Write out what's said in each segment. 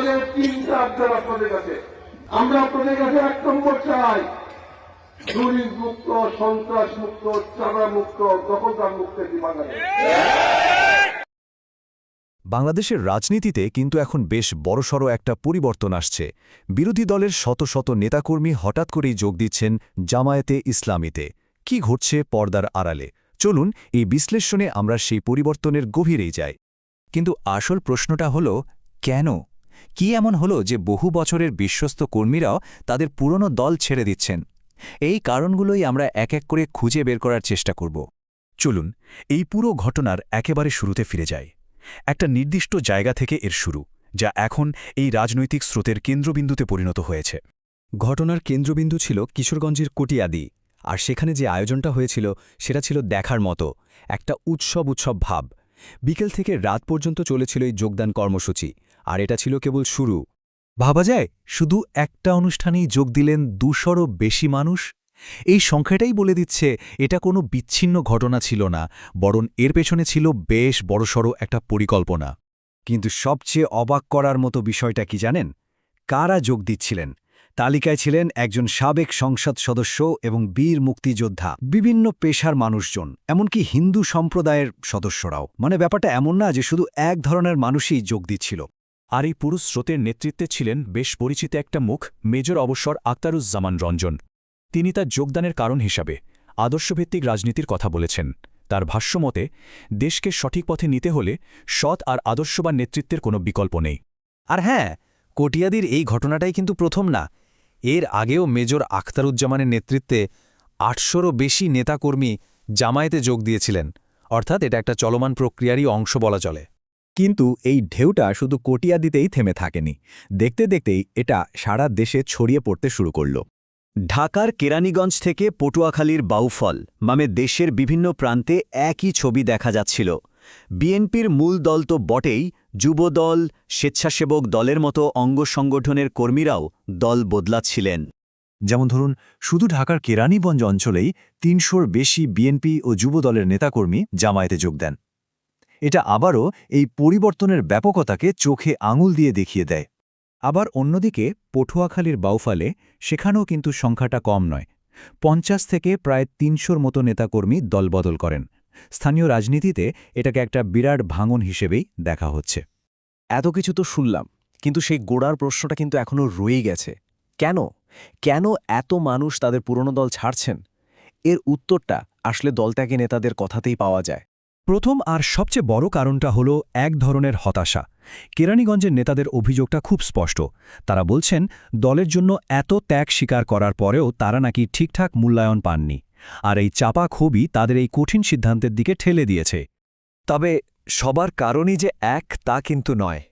আমাদের তিনটা আবদার আপনাদের কাছে। আমরা আপনাদের কাছে 1 নম্বর চাই, দুর্নীতি মুক্ত, সন্ত্রাস মুক্ত, চাঁদা মুক্ত, দখলদার মুক্ত একটি বাংলাদেশ। বাংলাদেশের রাজনীতিতে কিন্তু এখন বেশ বড়সড় একটা পরিবর্তন আসছে। বিরোধী দলের শত শত নেতাকর্মী হঠাৎ করেই যোগ দিচ্ছেন জামায়াতে ইসলামীতে। কি ঘটছে পর্দার আড়ালে? চলুন এই বিশ্লেষণে আমরা সেই পরিবর্তনের গভীরেই যাই। কিন্তু আসল প্রশ্নটা হল, কেন? কি এমন হলো যে বহু বছরের বিশ্বস্ত কর্মীরাও তাদের পুরনো দল ছেড়ে দিচ্ছেন? এই কারণগুলোই আমরা এক এক করে খুঁজে বের করার চেষ্টা করব। চলুন এই পুরো ঘটনার একেবারে শুরুতে ফিরে যাই। একটা নির্দিষ্ট জায়গা থেকে এর শুরু, যা এখন এই রাজনৈতিক স্রোতের কেন্দ্রবিন্দুতে পরিণত হয়েছে। ঘটনার কেন্দ্রবিন্দু ছিল কিশোরগঞ্জের কটিয়াদি, আর সেখানে যে আয়োজনটা হয়েছিল সেটা ছিল দেখার মতো একটা উৎসব ভাব। বিকেল থেকে রাত পর্যন্ত চলেছিল এই যোগদান কর্মসূচি, আর এটা ছিল কেবল শুরু। ভাবা যায় শুধু একটা অনুষ্ঠানেই যোগ দিলেন 200-রও বেশি মানুষ। এই সংখ্যাটাই বলে দিচ্ছে এটা কোনো বিচ্ছিন্ন ঘটনা ছিল না, বরং এর পেছনে ছিল বেশ বড়সড় একটা পরিকল্পনা। কিন্তু সবচেয়ে অবাক করার মতো বিষয়টা কি জানেন? কারা যোগ দিচ্ছিলেন? তালিকায় ছিলেন একজন সাবেক সংসদ সদস্য এবং বীর মুক্তিযোদ্ধা, বিভিন্ন পেশার মানুষজন, এমনকি হিন্দু সম্প্রদায়ের সদস্যরাও। মানে ব্যাপারটা এমন না যে শুধু এক ধরনের মানুষই যোগ দিচ্ছিল। আর এই পুরো স্রোতের নেতৃত্বে ছিলেন বেশ পরিচিত একটা মুখ, মেজর অবসর আখতারুজ্জামান রঞ্জন। তিনি তার যোগদানের কারণ হিসাবে আদর্শভিত্তিক রাজনীতির কথা বলেছেন। তার ভাষ্যমতে, দেশকে সঠিক পথে নিতে হলে সৎ আর আদর্শবান নেতৃত্বের কোনো বিকল্প নেই। আর হ্যাঁ, কটিয়াদির এই ঘটনাটাই কিন্তু প্রথম না। এর আগেও মেজর আখতারুজ্জামানের নেতৃত্বে 800-রও বেশি নেতাকর্মী জামায়াতে যোগ দিয়েছিলেন, অর্থাৎ এটা একটা চলমান প্রক্রিয়ারই অংশ বলা চলে। কিন্তু এই ঢেউটা শুধু কটিয়াদিতেই থেমে থাকেনি। দেখতে দেখতেই এটা সারা দেশে ছড়িয়ে পড়তে শুরু করল। ঢাকার কেরানীগঞ্জ থেকে পটুয়াখালীর বাউফল মানে দেশের বিভিন্ন প্রান্তে একই ছবি দেখা যাচ্ছিল। বিএনপির মূল দল তো বটেই, যুবদল, স্বেচ্ছাসেবক দলের মতো অঙ্গ সংগঠনের কর্মীরাও দল বদলাচ্ছিলেন। যেমন ধরুন, শুধু ঢাকার কেরানীগঞ্জ অঞ্চলেই 300-র বেশি বিএনপি ও যুবদলের নেতাকর্মী জামায়াতে যোগ দেন। এটা আবারও এই পরিবর্তনের ব্যাপকতাকে চোখে আঙুল দিয়ে দেখিয়ে দেয়। আবার অন্যদিকে পটুয়াখালীর বাউফলে সেখানেও কিন্তু সংখ্যাটা কম নয়। 50 থেকে প্রায় 300-র মতো নেতাকর্মী দলবদল করেন। স্থানীয় রাজনীতিতে এটাকে একটা বিরাট ভাঙন হিসেবেই দেখা হচ্ছে। এত কিছু তো শুনলাম, কিন্তু সেই গোড়ার প্রশ্নটা কিন্তু এখনও রয়েই গেছে। কেন এত মানুষ তাদের পুরনো দল ছাড়ছেন? এর উত্তরটা আসলে দলত্যাগী নেতাদের কথাতেই পাওয়া যায়। প্রথম আর সবচেয়ে বড় কারণটা হল এক ধরনের হতাশা। কেরানীগঞ্জের নেতাদের অভিযোগটা খুব স্পষ্ট। তারা বলছেন, দলের জন্য এত ত্যাগ স্বীকার করার পরেও তারা নাকি ঠিকঠাক মূল্যায়ন পাননি, আর এই চাপা ক্ষোভই তাদের এই কঠিন সিদ্ধান্তের দিকে ঠেলে দিয়েছে। তবে সবার কারণই যে এক তা কিন্তু নয়।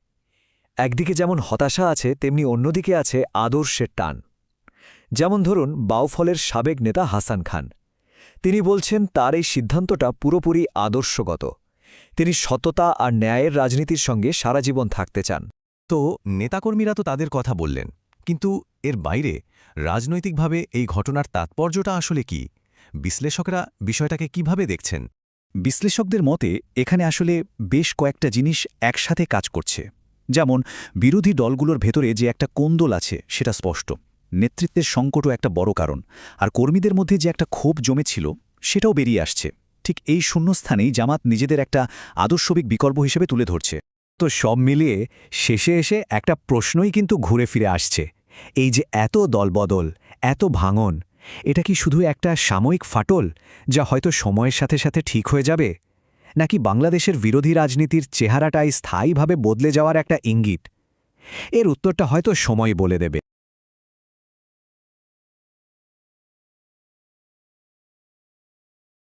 একদিকে যেমন হতাশা আছে, তেমনি অন্যদিকে আছে আদর্শের টান। যেমন ধরুন বাউফলের সাবেক নেতা হাসান খান। তিনি বলছেন তার এই সিদ্ধান্তটা পুরোপুরি আদর্শগত। তিনি সততা আর ন্যায়ের রাজনীতির সঙ্গে সারা জীবন থাকতে চান। তো নেতাকর্মীরা তো তাদের কথা বললেন, কিন্তু এর বাইরে রাজনৈতিকভাবে এই ঘটনার তাৎপর্যটা আসলে কি? বিশ্লেষকরা বিষয়টাকে কিভাবে দেখছেন? বিশ্লেষকদের মতে এখানে আসলে বেশ কয়েকটা জিনিস একসাথে কাজ করছে। যেমন বিরোধী দলগুলোর ভেতরে যে একটা কোন্দল আছে সেটা স্পষ্ট, নেতৃত্বের সংকটও একটা বড় কারণ, আর কর্মীদের মধ্যে যে একটা ক্ষোভ জমেছিল সেটাও বেরিয়ে আসছে। ঠিক এই শূন্যস্থানেই জামাত নিজেদের একটা আদর্শবিক বিকল্প হিসেবে তুলে ধরছে। তো সব মিলিয়ে শেষে এসে একটা প্রশ্নই কিন্তু ঘুরে ফিরে আসছে, এই যে এত দলবদল, এত ভাঙন, এটা কি শুধু একটা সাময়িক ফাটল যা হয়তো সময়ের সাথে সাথে ঠিক হয়ে যাবে, নাকি বাংলাদেশের বিরোধী রাজনীতির চেহারাটাই স্থায়ীভাবে বদলে যাওয়ার একটা ইঙ্গিত? এর উত্তরটা হয়তো সময় বলে দেবে।